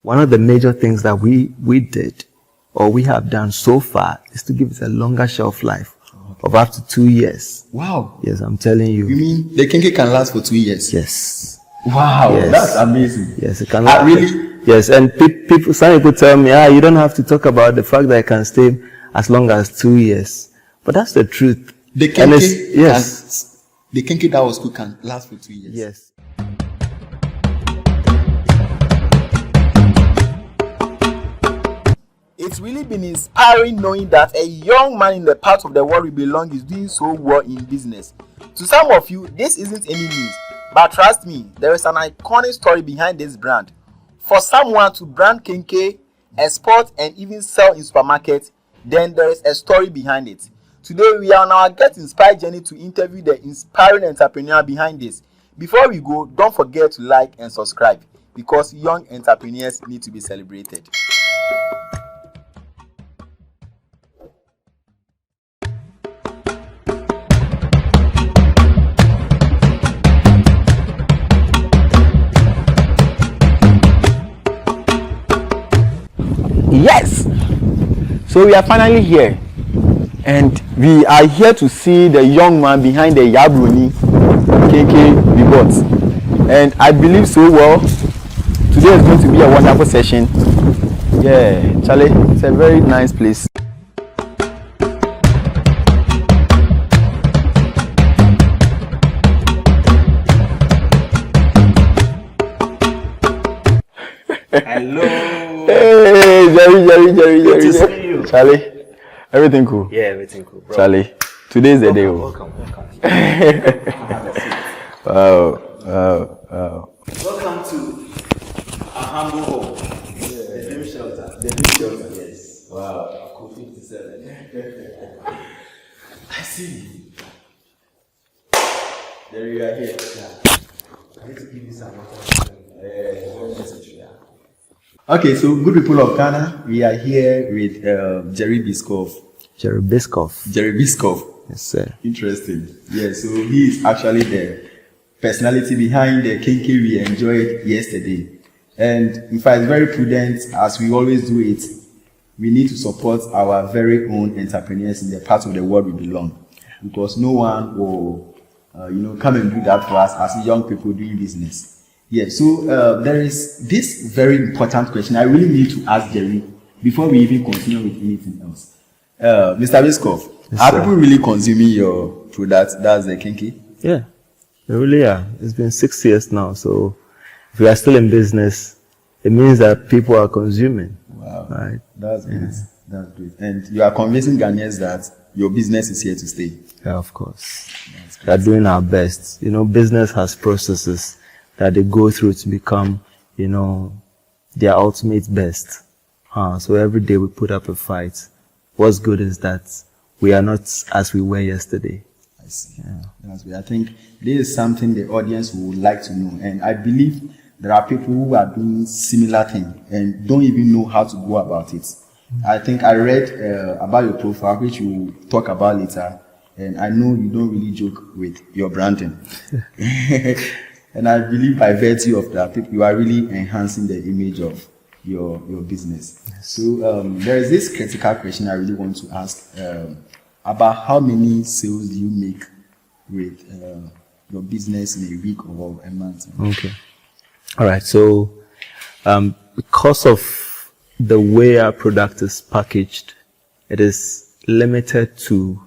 one of the major things that we did, or we have done so far, is to give it a longer shelf life of up to 2 years. Wow. Yes, I'm telling you. You mean the Kenkey can last for 2 years? Yes. Wow, Yes. that's amazing. Yes, it can. Really? Yes, and some people tell me, you don't have to talk about the fact that it can stay as long as 2 years. But that's the truth. The Kenkey, yes. The Kenkey that was good can last for 2 years. Yes. It's really been inspiring knowing that a young man in the part of the world we belong is doing so well in business. To some of you, this isn't any news, but trust me, there is an iconic story behind this brand. For someone to brand Kenkey, export and even sell in supermarkets, then there is a story behind it. Today we are on our Get Inspired journey to interview the inspiring entrepreneur behind this. Before we go, don't forget to like and subscribe because young entrepreneurs need to be celebrated. Yes. So we are finally here. And we are here to see the young man behind the Yabuni Kenkey we bought. And I believe so well. Today is going to be a wonderful session. Yeah, Charlie, it's a very nice place. Hello. Hey, Jerry. Good to see you. Charlie, everything cool? Yeah, everything cool, bro. Charlie, today's the day. Welcome. Wow. Welcome to a humble home. Yeah. The dream shelter. The dream shelter, yes. Wow. Cool 57. I see. There you are here. Yeah. I need to give you some message. Okay, so good people of Ghana, we are here with Jerry Biscoff. Jerry Biscoff. Yes, sir. Interesting. Yeah, so he is actually the personality behind the Kenkey we enjoyed yesterday. And in fact, it's very prudent, as we always do it. We need to support our very own entrepreneurs in the part of the world we belong, because no one will, come and do that for us as young people doing business. Yeah, so there is this very important question I really need to ask Jerry before we even continue with anything else. Mr. Biscoff, are people really consuming your product? That's the Kenkey? Yeah, they really are. It's been 6 years now, so if we are still in business, it means that people are consuming. Wow, right? That's great. Yeah. That's great. And you are convincing Ghanaians that your business is here to stay. Yeah, of course. We are doing our best. Business has processes that they go through to become, their ultimate best. So every day we put up a fight. What's good is that we are not as we were yesterday. I see. Yeah. That's good. I think this is something the audience would like to know. And I believe there are people who are doing similar thing and don't even know how to go about it. I think I read about your profile, which you will talk about later. And I know you don't really joke with your branding. And I believe by virtue of that, you are really enhancing the image of your business. Yes. So there is this critical question I really want to ask about how many sales do you make with your business in a week or a month? Okay. All right. So because of the way our product is packaged, it is limited to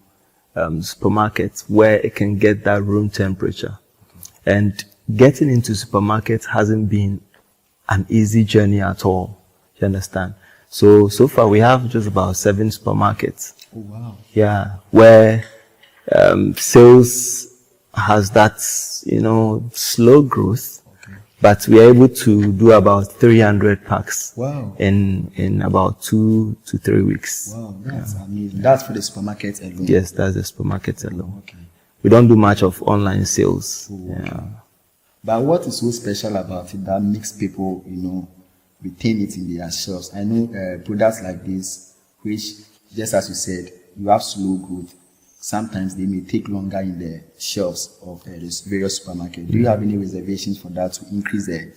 supermarkets where it can get that room temperature. And getting into supermarkets hasn't been an easy journey at all. You understand? So far we have just about 7 supermarkets. Oh, wow. Yeah, where sales has that, slow growth. Okay. But we are able to do about 300 packs. Wow. In about 2 to 3 weeks. Wow, that's amazing. That's for the supermarket alone. Yes, that's the supermarket alone. Okay. We don't do much of online sales. Oh, okay. Yeah. But what is so special about it that makes people, retain it in their shelves? I know products like this, which, just as you said, you have slow growth. Sometimes they may take longer in the shelves of various supermarkets. Do you have any reservations for that to increase the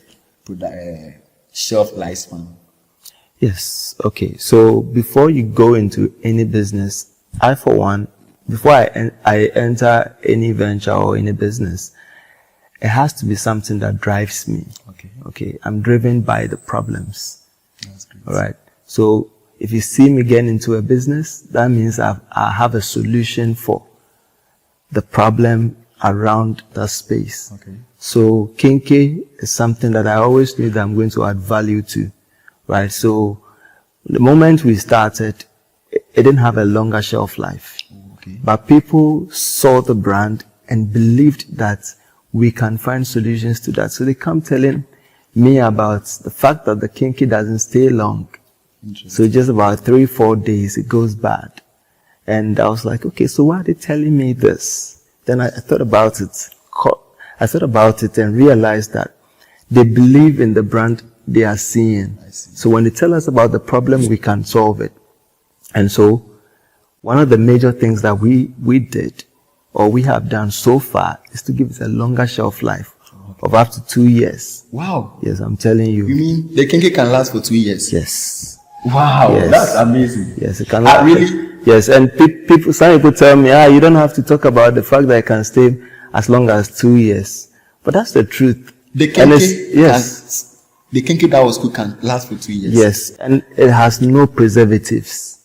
shelf lifespan? Yes. Okay. So before you go into any business, I, for one, before I enter any venture or any business, it has to be something that drives me. Okay. Okay. I'm driven by the problems. That's great. All right. So if you see me getting into a business, that means I have a solution for the problem around that space. Okay. So Kenkey is something that I always knew that I'm going to add value to, right? So the moment we started, it didn't have a longer shelf life. Okay. But people saw the brand and believed that we can find solutions to that. So they come telling me about the fact that the Kenkey doesn't stay long. So just about 3-4 days, it goes bad. And I was like, okay, so why are they telling me this? Then I thought about it. I thought about it and realized that they believe in the brand they are seeing. So when they tell us about the problem, we can solve it. And so one of the major things that we did, or we have done so far, is to give it a longer shelf life of up to 2 years. Wow. Yes, I'm telling you. You mean the Kenkey can last for 2 years? Yes. Wow, Yes. that's amazing. Yes, it can. Really? Yes, and some people tell me, you don't have to talk about the fact that it can stay as long as 2 years. But that's the truth. The And Kenkey, yes, the Kenkey that was good can last for 2 years. yes, and it has no preservatives.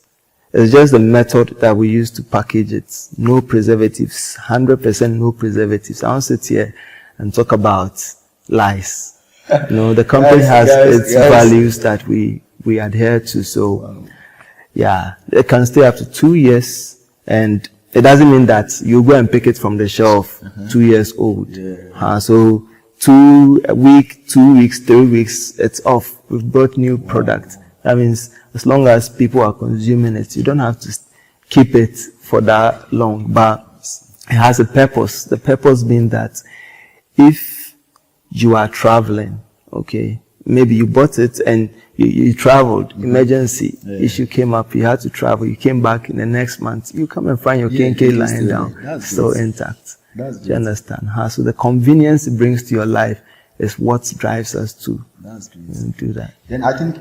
It's just the method that we use to package it. No preservatives, 100% no preservatives. I won't sit here and talk about lies. The company has its values that we adhere to. So, yeah, it can stay up to 2 years, and it doesn't mean that you go and pick it from the shelf 2 years old. So 2 weeks, 3 weeks, it's off. We've brought new product. That means as long as people are consuming it, you don't have to keep it for that long. But it has a purpose. The purpose being that if you are traveling, okay, maybe you bought it and you traveled, emergency issue came up, you had to travel, you came back in the next month, you come and find your Kenkey lying down, still intact. Do you understand? So the convenience it brings to your life is what drives us to do that. Then I think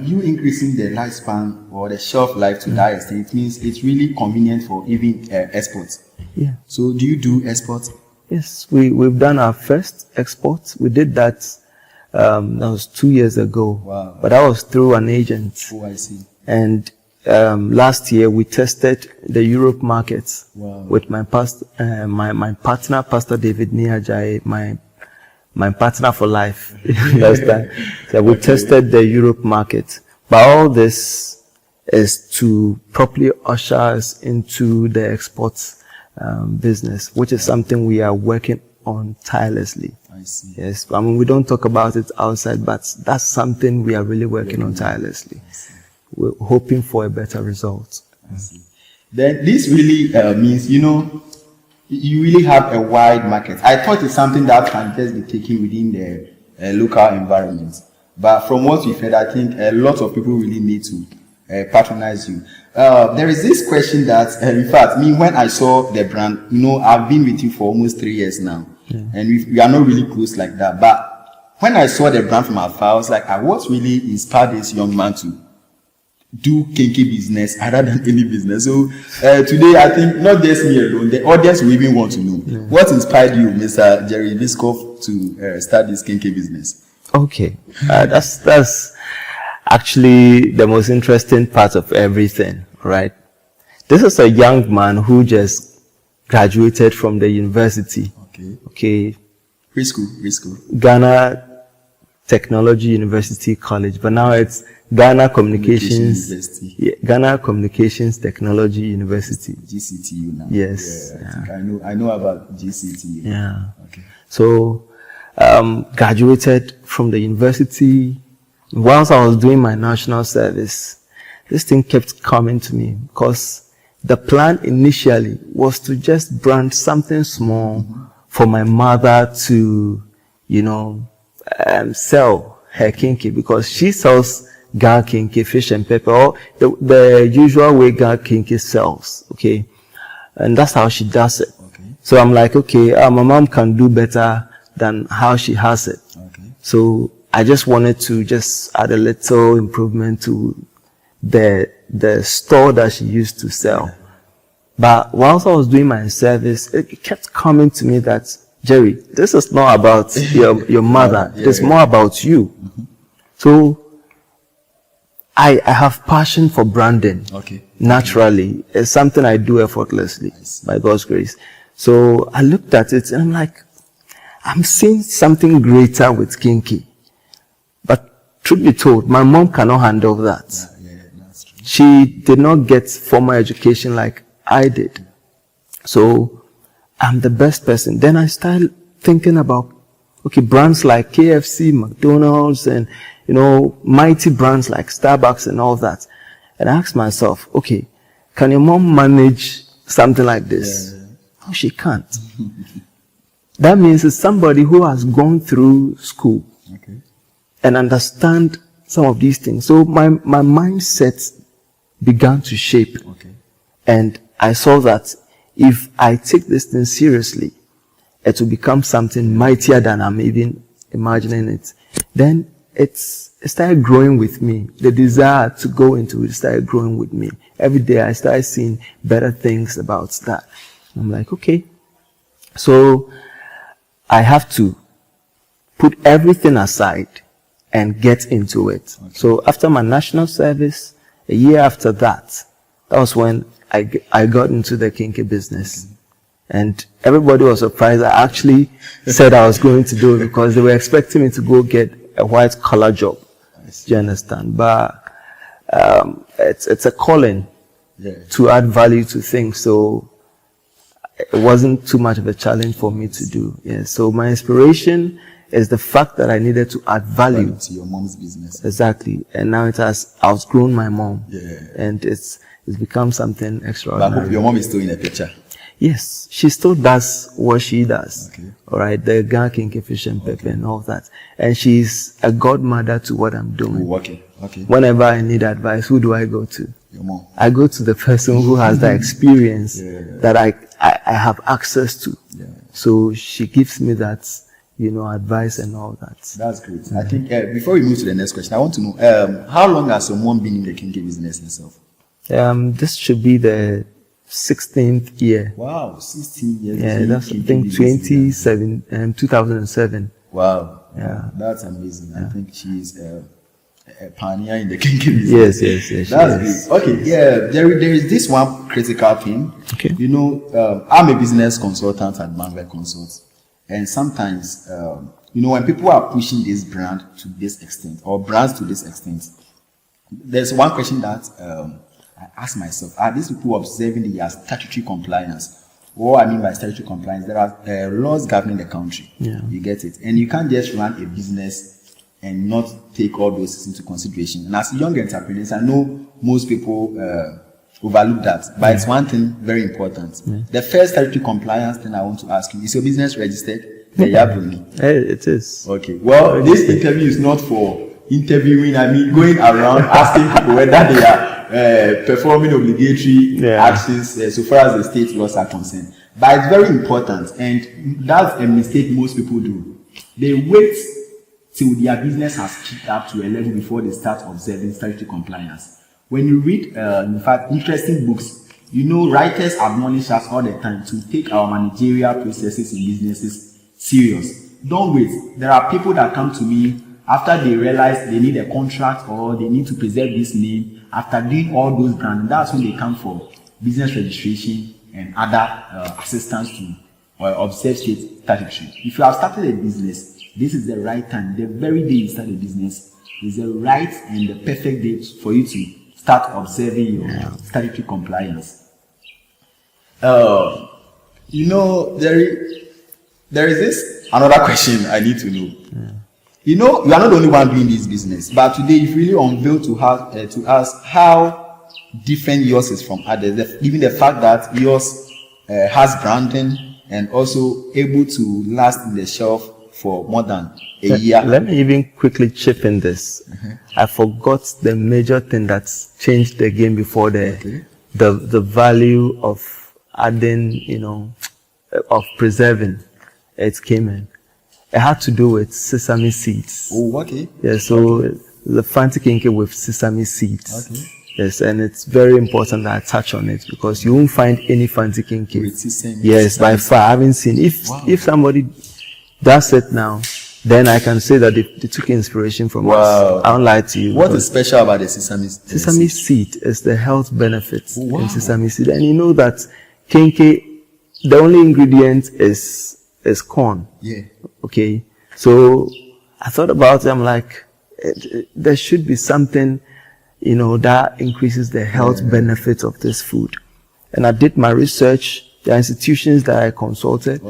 you increasing the lifespan or the shelf life to that extent, it means it's really convenient for even exports. Yeah. So do you do exports? Yes, we've done our first export. We did that. That was 2 years ago. Wow. But that was through an agent. Oh, I see. And last year we tested the Europe markets with my my partner, Pastor David Niajai, my partner for life. Last time. So we tested the Europe market. But all this is to properly usher us into the exports business, which is something we are working on tirelessly. I see. Yes, I mean, we don't talk about it outside, but that's something we are really working on tirelessly. We're hoping for a better result. I see. Then this really means, you really have a wide market. I thought it's something that can just be taken within the local environment. But from what we've heard, I think a lot of people really need to patronize you. There is this question that, in fact, me, when I saw the brand, I've been with you for almost 3 years now. And we are not really close like that. But when I saw the brand from afar, I was like, what really inspired this young man to do Kenkey business other than any business? So today, I think not just me alone, the audience will even want to know. What inspired you, Mr. Jerry Viskov, to start this Kenkey business? Okay, that's actually the most interesting part of everything, right? This is a young man who just graduated from the university. Okay. Which school? Ghana Technology University College, but now it's Ghana Communications Technology University. GCTU now. Yes. I think I know about GCTU. Yeah. Okay. So, graduated from the university. Whilst I was doing my national service, this thing kept coming to me because the plan initially was to just brand something small for my mother to, sell her Kenkey, because she sells Ghana Kenkey, fish and pepper, or the usual way Ghana Kenkey sells, okay? And that's how she does it. Okay. So I'm like, okay, my mom can do better than how she has it. Okay. So I just wanted to just add a little improvement to the store that she used to sell. But whilst I was doing my service, it kept coming to me that, Jerry, this is not about your mother. It's more about you. So I have passion for branding. Naturally. It's something I do effortlessly by God's grace. So I looked at it and I'm like, I'm seeing something greater with Kenkey. But truth be told, my mom cannot handle that. That's true. She did not get formal education like I did. So I'm the best person. Then I started thinking about, okay, brands like KFC, McDonald's, and, mighty brands like Starbucks and all that. And I asked myself, okay, can your mom manage something like this? No, she can't. That means it's somebody who has gone through school and understand some of these things. So my mindset began to shape. And I saw that if I take this thing seriously, it will become something mightier than I'm even imagining it. Then it started growing with me. The desire to go into it started growing with me. Every day I started seeing better things about that. I'm like, okay. So I have to put everything aside and get into it. So after my national service, a year after that, that was when I got into the Kenkey business. And everybody was surprised. I actually said I was going to do it because they were expecting me to go get a white collar job. Do you understand? But it's a calling to add value to things. So it wasn't too much of a challenge for me to do. So my inspiration is the fact that I needed to add value to your mom's business. Exactly. And now it has outgrown my mom. And it's become something extraordinary. But I hope your mom is still in the picture. Yes, she still does what she does. All right, the Kenkey fish and pepper and all that. And she's a godmother to what I'm doing. Whenever I need advice, who do I go to? Your mom. I go to the person who has the experience that I have access to. So she gives me that, advice and all that. That's great. I think before we move to the next question, I want to know how long has your mom been in the Kenkey business herself? This should be the 16th year. Wow, 16 years. Yeah, that's I think 2007. Wow. Yeah, that's amazing. I think she's a pioneer in the Kenkey business. Yes. That's great. Okay, there is this one critical thing. Okay. I'm a business consultant at Banver Consult, and sometimes, when people are pushing this brand to this extent or brands to this extent, there's one question that I ask myself, are these people observing the statutory compliance? What I mean by statutory compliance, there are laws governing the country. You get it? And you can't just run a business and not take all those things into consideration. And as young entrepreneurs, I know most people overlook that, but it's one thing very important. The first statutory compliance thing I want to ask you, is your business registered? The Yabuni. It is. Okay. Well, this interview is not for interviewing, going around asking people whether they are performing obligatory actions so far as the state laws are concerned. But it's very important, and that's a mistake most people do. They wait till their business has kicked up to a level before they start observing statutory compliance. When you read, in fact, interesting books, writers admonish us all the time to take our managerial processes in businesses serious. Don't wait. There are people that come to me after they realize they need a contract or they need to preserve this name. After doing all those brands, that's when they come for business registration and other assistance to observe state statutory. If you have started a business, this is the right time. The very day you start a business is the right and the perfect day for you to start observing your statutory compliance. There is this another question I need to know. You are not the only one doing this business, but today you've really unveiled to us how different yours is from others, given the fact that yours has branding and also able to last in the shelf for more than a year. Let me even quickly chip in this. I forgot the major thing that's changed the game before the value of adding, of preserving. It came in. it had to do with sesame seeds. Oh, okay. Yeah, so the Fanti Kenkey with sesame seeds. Okay. Yes, and it's very important that I touch on it because you won't find any Fanti Kenkey. With sesame. Yes, by far. I haven't seen. If somebody does it now, then I can say that they took inspiration from us. I don't lie to you. What is special about the sesame seed? Sesame seed is the health benefits in sesame seed. And you know that Kenkey, the only ingredient is corn. Yeah. Okay. So I thought about it. I'm like, there should be something, that increases the health benefits of this food. And I did my research. There are institutions that I consulted,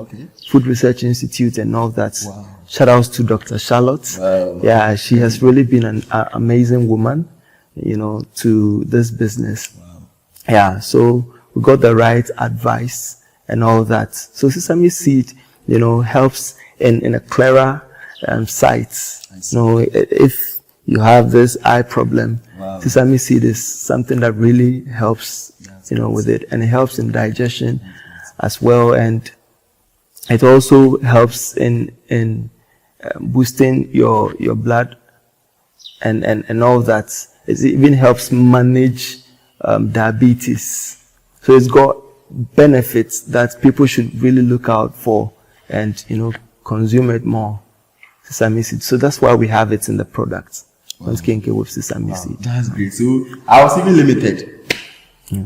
Food Research Institute and all that. Wow. Shout outs to Dr. Charlotte. Wow. Yeah, she has really been an amazing woman, to this business. Wow. Yeah, so we got the right advice and all that. So sesame seed, helps in a clearer sight. If you have this eye problem, sesame seed is something that really helps, with it, and it helps in digestion as well, and it also helps in boosting your blood and all that. It even helps manage diabetes. So it's got benefits that people should really look out for and consume it more. Sesame seed. So that's why we have it in the product. Kenkey with sesame seed. That's great. So I was even limited.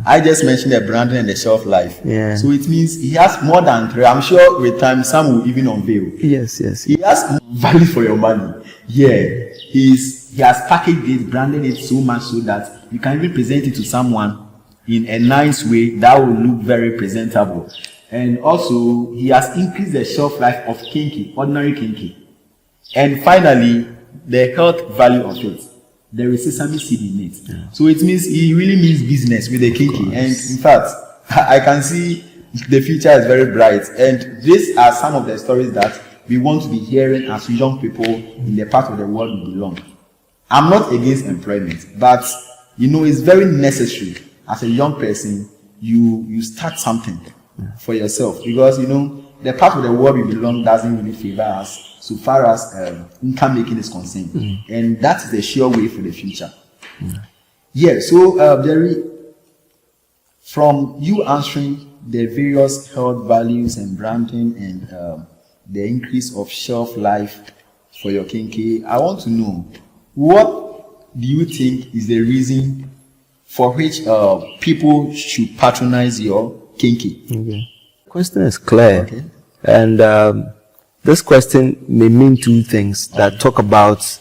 I just mentioned the branding and the shelf life. Yeah. So it means he has more than 3. I'm sure with time some will even unveil. Yes. He has value for your money. Yeah. He has packaged it, branded it so much so that you can even present it to someone in a nice way that will look very presentable. And also he has increased the shelf life of Kenkey, ordinary Kenkey. And finally, the health value of it. There is sesame seed in it. Yeah. So it means he really means business with the Kenkey. And in fact, I can see the future is very bright. And these are some of the stories that we want to be hearing as young people in the part of the world we belong. I'm not against employment, but it's very necessary as a young person, you start something for yourself, because the part of the world we belong doesn't really favor us so far as income making is concerned. And that is the sure way for the future. So Jerry, from you answering the various health values and branding and the increase of shelf life for your Kenkey, I want to know, what do you think is the reason for which people should patronize your Kenkey? Okay. Question is clear. Okay. And this question may mean two things that talk about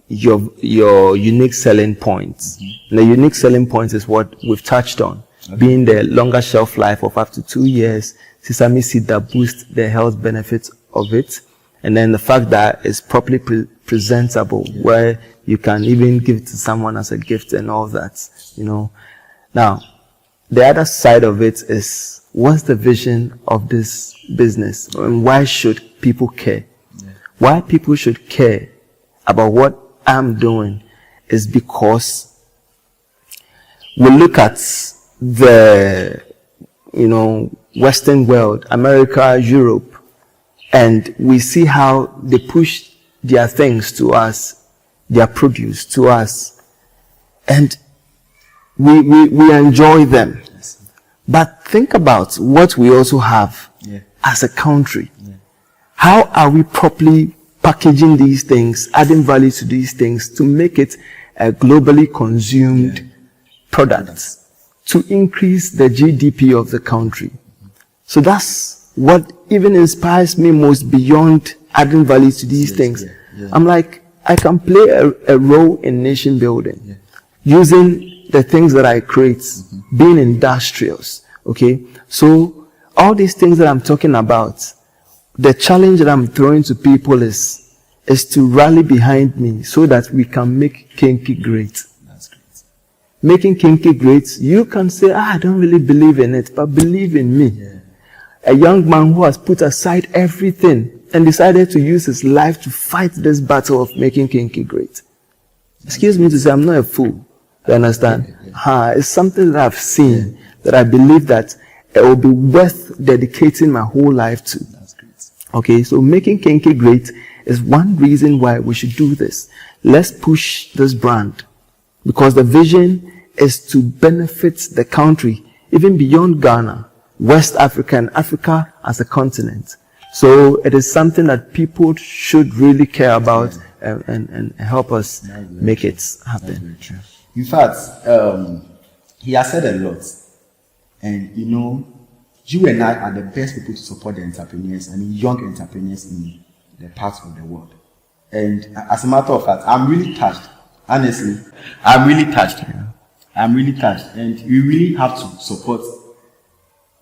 your unique selling points. And the unique selling points is what we've touched on, being the longer shelf life of up to 2 years, sesame seed that boosts the health benefits of it, and then the fact that it's properly presentable, where you can even give it to someone as a gift and all that. Now, the other side of it is, what's the vision of this business, and why should people care? Why people should care about what I'm doing is because we look at the Western world, America, Europe, and we see how they push their things to us, their produce to us, and we enjoy them. But think about what we also have as a country. How are we properly packaging these things, adding value to these things to make it a globally consumed product to increase the GDP of the country? So that's what even inspires me most beyond adding value to these things. I'm like, I can play a role in nation building using the things that I create, being industrious. Okay, so all these things that I'm talking about, the challenge that I'm throwing to people is to rally behind me so that we can make Kenkey great. That's great. Making Kenkey great, you can say, I don't really believe in it, but believe in me. A young man who has put aside everything and decided to use his life to fight this battle of making Kenkey great. Excuse me to say, I'm not a fool. You understand? It's something that I've seen that I believe that it will be worth dedicating my whole life to. That's great. Okay, so making Kenkey great is one reason why we should do this. Let's push this brand because the vision is to benefit the country, even beyond Ghana, West Africa, and Africa as a continent. So it is something that people should really care about and help us make it happen. In fact, he has said a lot. And you know, you and I are the best people to support the entrepreneurs, young entrepreneurs in the parts of the world. And as a matter of fact, I'm really touched. Honestly, I'm really touched. Yeah. I'm really touched. And we really have to support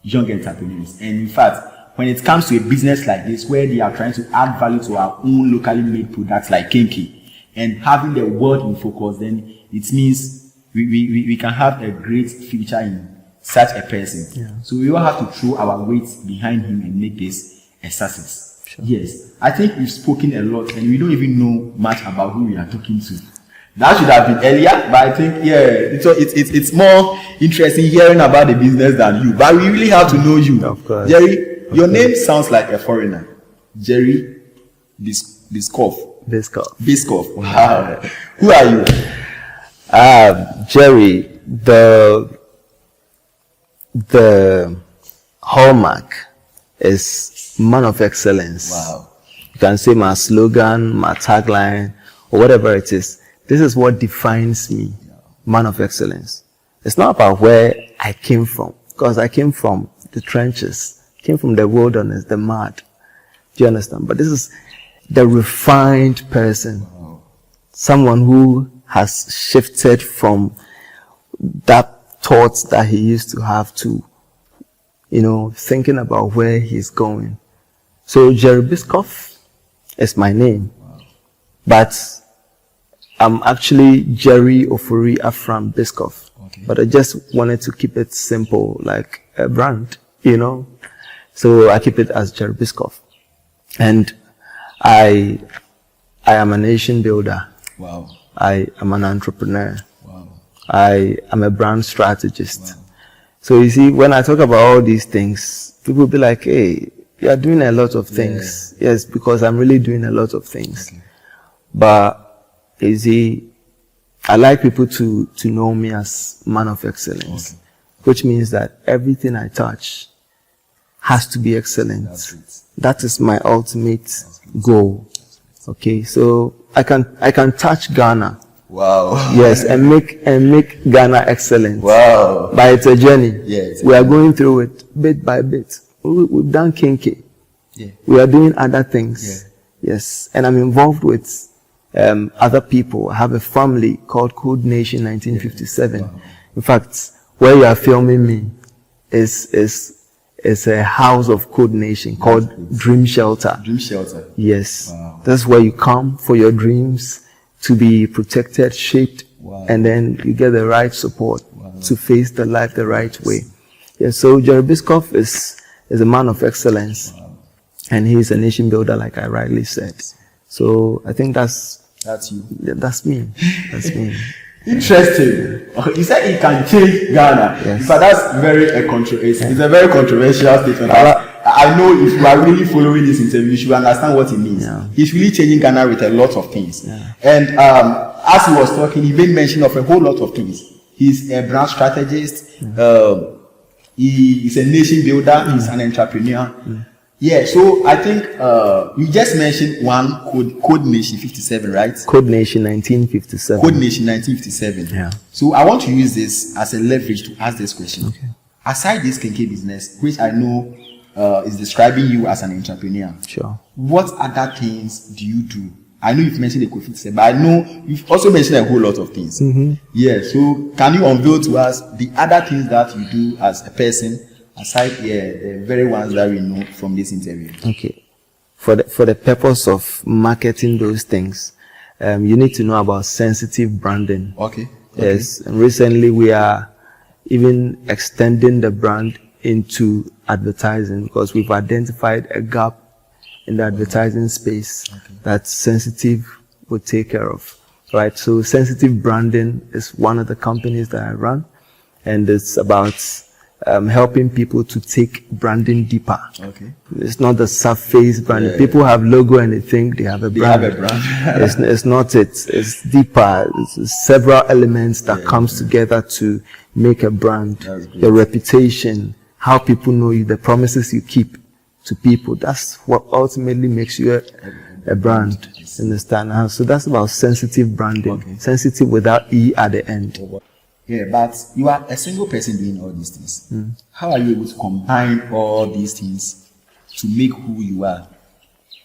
young entrepreneurs. And in fact, when it comes to a business like this, where they are trying to add value to our own locally made products like Kenkey, and having the world in focus, then it means we can have a great future in such a person. Yeah. So we all have to throw our weight behind him and make this a success. Sure. Yes. I think we've spoken a lot and we don't even know much about who we are talking to. That should have been earlier, but I think, it's more interesting hearing about the business than you. But we really have to know you. Of course. Jerry, your name sounds like a foreigner. Jerry Biscoff. Biscoff. Wow. Who are you? Jerry, the hallmark is man of excellence. Wow. You can say my slogan, my tagline, or whatever it is. This is what defines me, man of excellence. It's not about where I came from, because I came from the trenches, came from the wilderness, the mud. Do you understand? But this is the refined person. Wow. Someone who has shifted from that thoughts that he used to have to, thinking about where he's going. So Jerry Biscoff is my name. Wow. But I'm actually Jerry Ofori Afram Biscoff. Okay. But I just wanted to keep it simple, like a brand, So I keep it as Jerry Biscoff. And I am a nation builder. Wow. I am an entrepreneur. Wow. I am a brand strategist. Wow. So you see, when I talk about all these things, people will be like, hey, you are doing a lot of things. Yeah. Yes, because I'm really doing a lot of things. Okay. But you see, I like people to know me as man of excellence, okay. Which means that everything I touch has to be excellent. That is my ultimate goal. Okay, so I can touch Ghana. Wow. Yes, and make Ghana excellent. Wow. But it's a journey. Yes. We are going through it bit by bit. We've done Kenkey. Yeah. We are doing other things. Yeah. Yes, and I'm involved with other people. I have a family called Code Nation 1957. Wow. In fact, where you are filming me is a house of Code Nation called Dream Shelter. Dream Shelter. Yes. Wow. That's where you come for your dreams to be protected, shaped, wow. And then you get the right support to face the life the right way. Yeah, so Jerry Biscoff is a man of excellence. Wow. And he's a nation builder, like I rightly said. So I think that's you. Yeah, that's me. That's me. Interesting. You said he can change Ghana. Yes. But that's it's a very controversial statement. I know if you are really following this interview, you should understand what it means. Yeah. He's really changing Ghana with a lot of things. Yeah. And as he was talking, he made mention of a whole lot of things. He's a brand strategist. He is a nation builder. He's an entrepreneur. Yeah, so I think you just mentioned one Code Nation 57, right? Code Nation 1957. Code Nation 1957. Yeah. So I want to use this as a leverage to ask this question. Okay. Aside this Kenkey business, which I know is describing you as an entrepreneur. Sure. What other things do you do? I know you've mentioned the Code 57, but I know you've also mentioned a whole lot of things. Mm-hmm. Yeah, so can you unveil to us the other things that you do as a person? Aside, the very ones that we know from this interview. Okay. For the purpose of marketing those things, you need to know about sensitive branding. Okay. Yes. And recently we are even extending the brand into advertising because we've identified a gap in the advertising space that sensitive would take care of. Right. So sensitive branding is one of the companies that I run, and it's about helping people to take branding deeper. Okay. It's not the surface branding. People have logo and they think they have a brand. They have a brand. it's not it. It's deeper. It's several elements that comes together to make a brand. Your reputation, how people know you, the promises you keep to people. That's what ultimately makes you a brand. Understand? So that's about sensitive branding. Okay. Sensitive without E at the end. Yeah, but you are a single person doing all these things. How are you able to combine all these things to make who you are?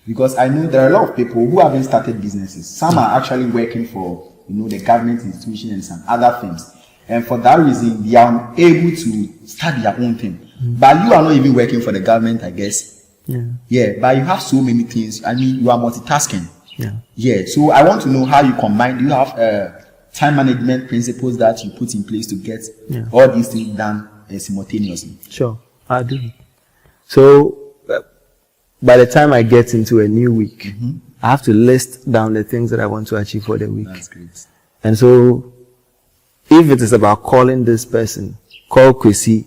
Because I know there are a lot of people who haven't started businesses. Some are actually working for, the government institution and some other things. And for that reason, they are able to start their own thing. But you are not even working for the government, I guess. Yeah, but you have so many things. I mean, you are multitasking. Yeah, so I want to know how you combine. Do you have time management principles that you put in place to get all these things done simultaneously? Sure, I do. So by the time I get into a new week, I have to list down the things that I want to achieve for the week. That's great. And so if it is about calling this person, call Kwesi,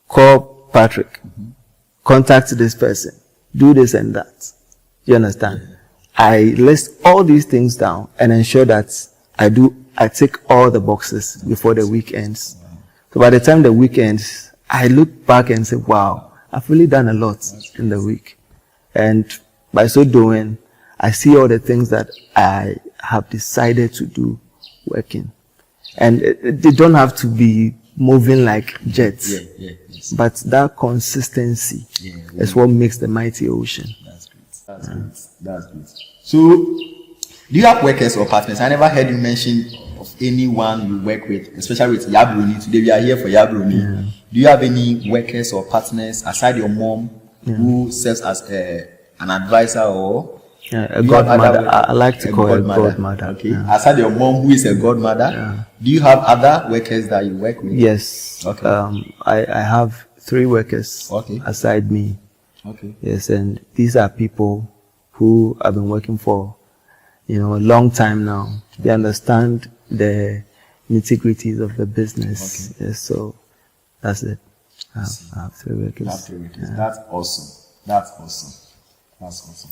call Patrick, contact this person, do this and that. You understand? I list all these things down and ensure that I tick all the boxes before the week ends. So by the time the week ends, I look back and say, wow, I've really done a lot in the week. And by so doing, I see all the things that I have decided to do working. And they don't have to be moving like jets. But that consistency is what makes the mighty ocean. That's great. So, do you have workers or partners? I never heard you mention of anyone you work with, especially with Yabuni. Today we are here for Yabuni. Do you have any workers or partners aside your mom who serves as an advisor or a godmother? I like to call her godmother. Okay. Aside your mom, who is a godmother, do you have other workers that you work with? Yes. Okay. I have 3 workers aside me. Okay. Yes, and these are people who I've been working for, a long time now. They understand the nitty-gritties of the business. Yes, so that's it. I have 3 workers. You have 3 workers. That's awesome.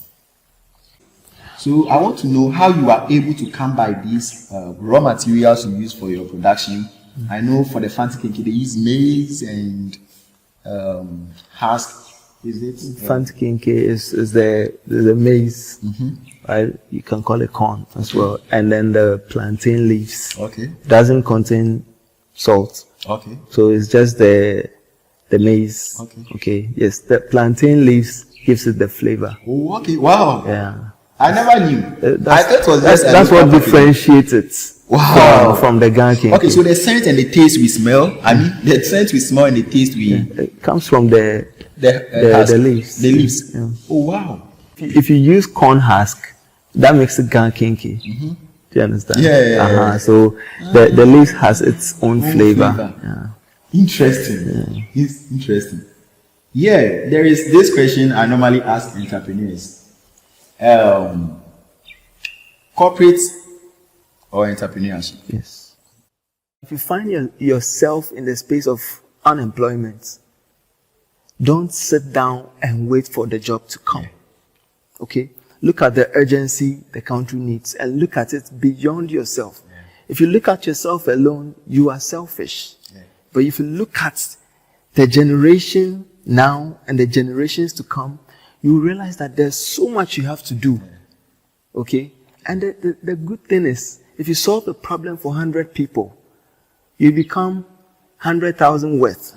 So I want to know how you are able to come by these raw materials you use for your production. I know for the fancy Kenkey they use maize and husk. Is it? Fancy Kenkey is the maize, right? You can call it corn as well. And then the plantain leaves. Okay. Doesn't contain salt. Okay. So it's just the maize. Okay. Yes, the plantain leaves gives it the flavor. Oh, okay. Wow. Yeah. I never knew. I thought it was just that's what differentiates it. Wow. From the Kenkey. Okay, so the scent and the taste we smell. I mean, the scent we smell and the taste we. It comes from the leaves. The leaves. Yeah. Oh wow. If you use corn husk, that makes it Kenkey. Do you understand? Yeah. So the leaves has its own flavor. Yeah. Interesting. It's interesting. Yeah, there is this question I normally ask entrepreneurs. Corporate or entrepreneurship? Yes. If you find yourself in the space of unemployment, don't sit down and wait for the job to come. Okay? Look at the urgency the country needs and look at it beyond yourself. If you look at yourself alone, you are selfish. But if you look at the generation now and the generations to come, you realize that there's so much you have to do. Okay? And the good thing is, if you solve a problem for 100 people, you become 100,000 worth.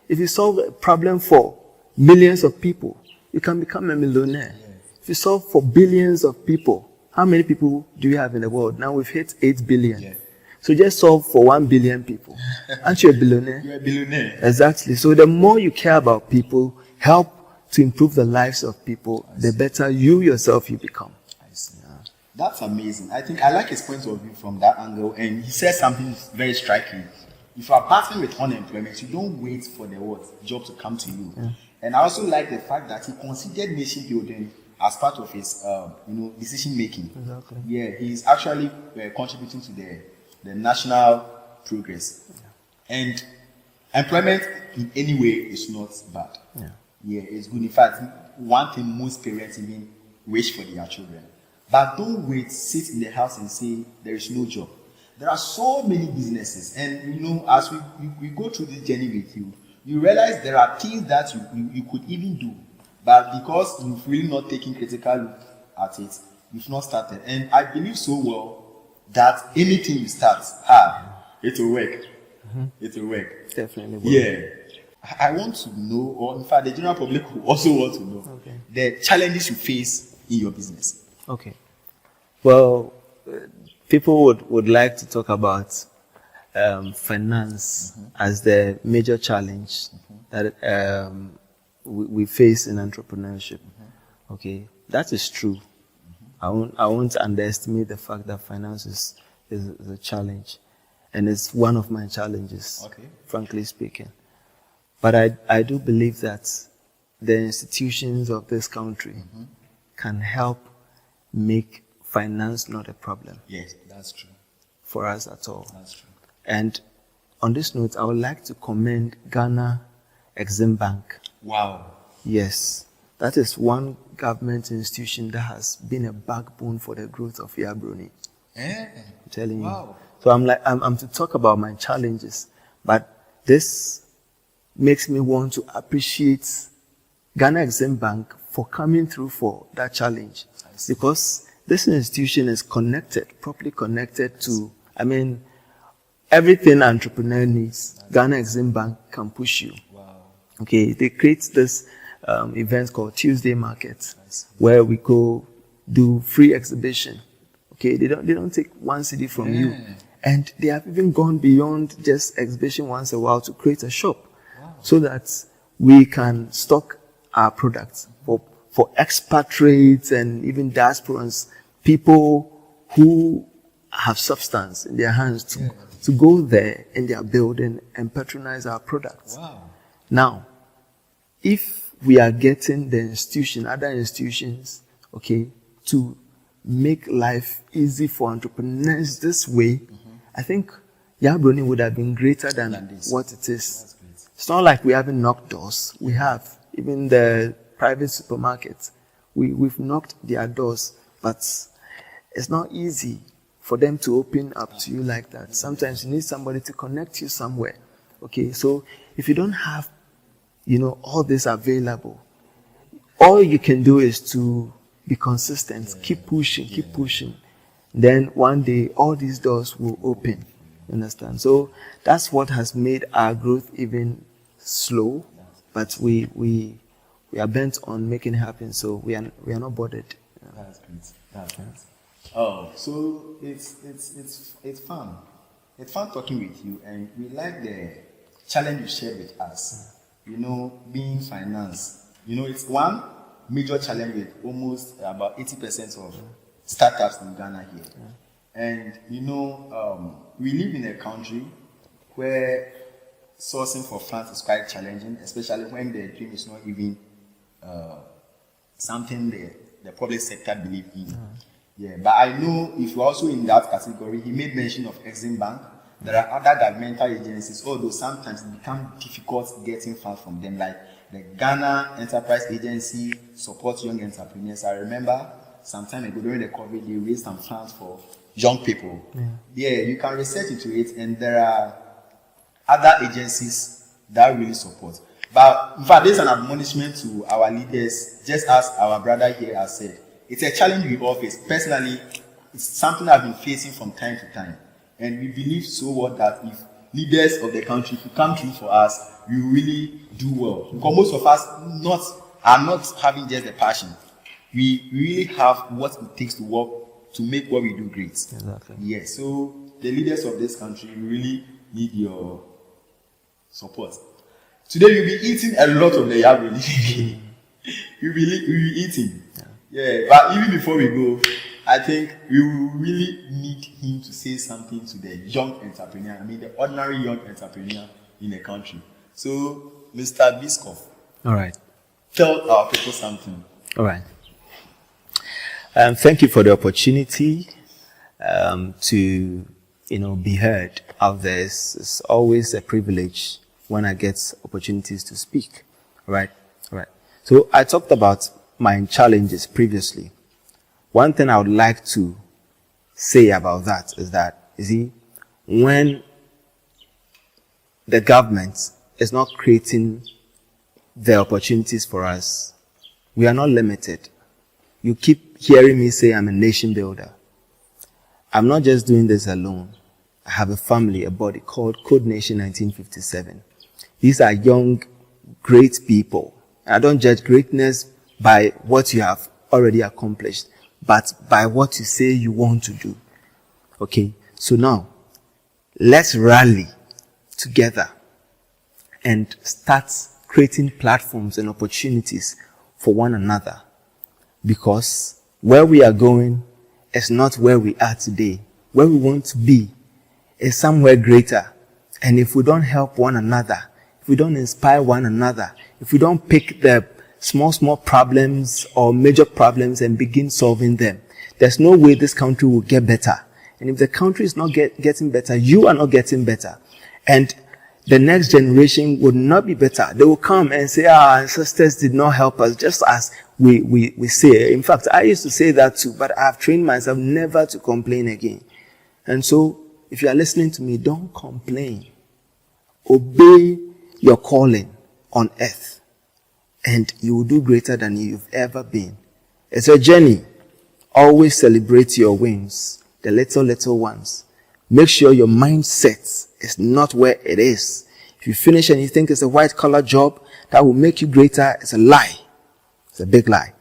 If you solve a problem for millions of people, you can become a millionaire. If you solve for billions of people, how many people do we have in the world? Now we've hit 8 billion. So just solve for 1 billion people. Aren't you a billionaire? You're a billionaire. Exactly. So the more you care about people, help to improve the lives of people, the better you yourself you become. I see. That's amazing. I think I like his point of view from that angle, and he said something very striking. If you are battling with unemployment, you don't wait for the job to come to you. And I also like the fact that he considered nation building as part of his decision making. Exactly. Yeah, he's actually contributing to the national progress. And employment in any way is not bad. Yeah, it's good. In fact, one thing most parents even wish for their children. But don't wait, sit in the house and say there is no job. There are so many businesses, and you know, as we go through this journey with you, you realize there are things that you could even do, but because you've really not taken critical look at it, you've not started. And I believe so well that anything you start, it will work. It will work. Definitely will. Yeah. I want to know, or in fact, the general public will also want to know the challenges you face in your business. Okay. Well, people would like to talk about finance as the major challenge that we face in entrepreneurship. Okay, that is true. I won't underestimate the fact that finance is a challenge, and it's one of my challenges, frankly speaking. But I do believe that the institutions of this country can help make finance not a problem. Yes, that's true. For us at all. That's true. And on this note, I would like to commend Ghana Exim Bank. Wow. Yes, that is one government institution that has been a backbone for the growth of Yabuni. I'm telling you. So I'm to talk about my challenges, but this makes me want to appreciate Ghana Exim Bank for coming through for that challenge, because this institution is properly connected to, everything entrepreneur needs. Ghana Exim Bank can push you. Okay, they create this event called Tuesday Market, where we go do free exhibition. Okay, they don't take one CD from you, and they have even gone beyond just exhibition once a while to create a shop, so that we can stock our products for expatriates and even diasporans, people who have substance in their hands to go there in their building and patronize our products. Now, if we are getting other institutions, to make life easy for entrepreneurs this way, I think Yabuni would have been greater than what it is. It's not like we haven't knocked doors. We have. Even the private supermarkets, we've knocked their doors, but it's not easy for them to open up to you like that. Sometimes you need somebody to connect you somewhere. Okay, so if you don't have, all this available, all you can do is to be consistent, keep pushing. Then one day, all these doors will open. You understand? So that's what has made our growth even slow, but we are bent on making it happen. So we are not bothered. That's great. That's great. Oh, so it's fun. It's fun talking with you, and we like the challenge you shared with us. Being finance. It's one major challenge with almost about 80% of startups in Ghana here. And we live in a country where sourcing for funds is quite challenging, especially when the dream is not even something the public sector believes in. Yeah, but I know if you're also in that category, he made mention of Exim Bank. There are other governmental agencies, although sometimes it becomes difficult getting funds from them, like the Ghana Enterprise Agency supports young entrepreneurs. I remember some time ago during the COVID, they raised some funds for young people. Yeah, you can research into it, and there are other agencies that really support. But in fact, there's an admonishment to our leaders, just as our brother here has said. It's a challenge we all face. Personally, it's something I've been facing from time to time. And we believe so well that if leaders of the country who come through for us, we really do well. Because most of us are not having just the passion. We really have what it takes to work to make what we do great. Exactly. Yes. So the leaders of this country really need your support. Today we'll be eating a lot of the Yabuni. we'll be eating. Yeah, but even before we go, I think we will really need him to say something to the young entrepreneur. The ordinary young entrepreneur in the country. So, Mr. Biskov. All right. Tell our people something. All right. Thank you for the opportunity to be heard out there. It's always a privilege when I get opportunities to speak. All right. So I talked about my challenges previously. One thing I would like to say about that is that, you see, when the government is not creating the opportunities for us, we are not limited. You keep hearing me say I'm a nation builder. I'm not just doing this alone. I have a family, a body called Code Nation 1957. These are young, great people. I don't judge greatness by what you have already accomplished, but by what you say you want to do. Okay, so now, let's rally together and start creating platforms and opportunities for one another. Because where we are going is not where we are today. Where we want to be is somewhere greater. And if we don't help one another, if we don't inspire one another, if we don't pick the small problems or major problems and begin solving them, there's no way this country will get better. And if the country is not getting better, you are not getting better. And the next generation would not be better. They will come and say, our ancestors did not help us, just as we say. In fact, I used to say that too, but I've trained myself never to complain again. And so, if you are listening to me, don't complain. Obey your calling on earth, and you will do greater than you've ever been. It's a journey. Always celebrate your wins, the little ones. Make sure your mindset is not where it is. If you finish and you think it's a white-collar job that will make you greater, it's a lie. It's a big lie.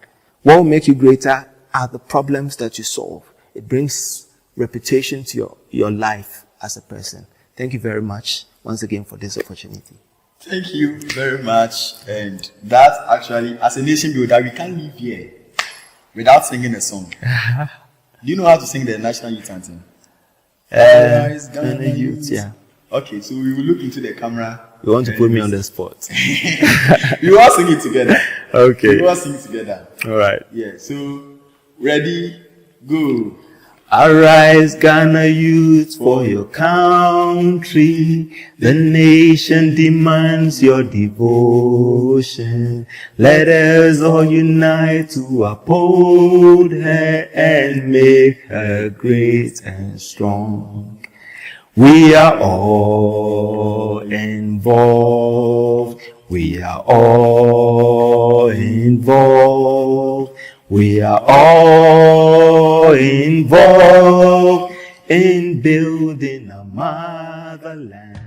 What will make you greater are the problems that you solve. It brings reputation to your life as a person. Thank you very much once again for this opportunity. Thank you very much. And that actually, as a nation builder, we can't live here without singing a song. Do you know how to sing the national youth anthem? Ghana youth, yeah. Okay, so we will look into the camera. You want to put me on the spot? We all sing it together. Okay. We all sing it together. All right. Yeah. So ready, go. Arise, Ghana youth, for your country. The nation demands your devotion. Let us all unite to uphold her and make her great and strong. We are all involved. We are all involved. We are all involved in building a motherland.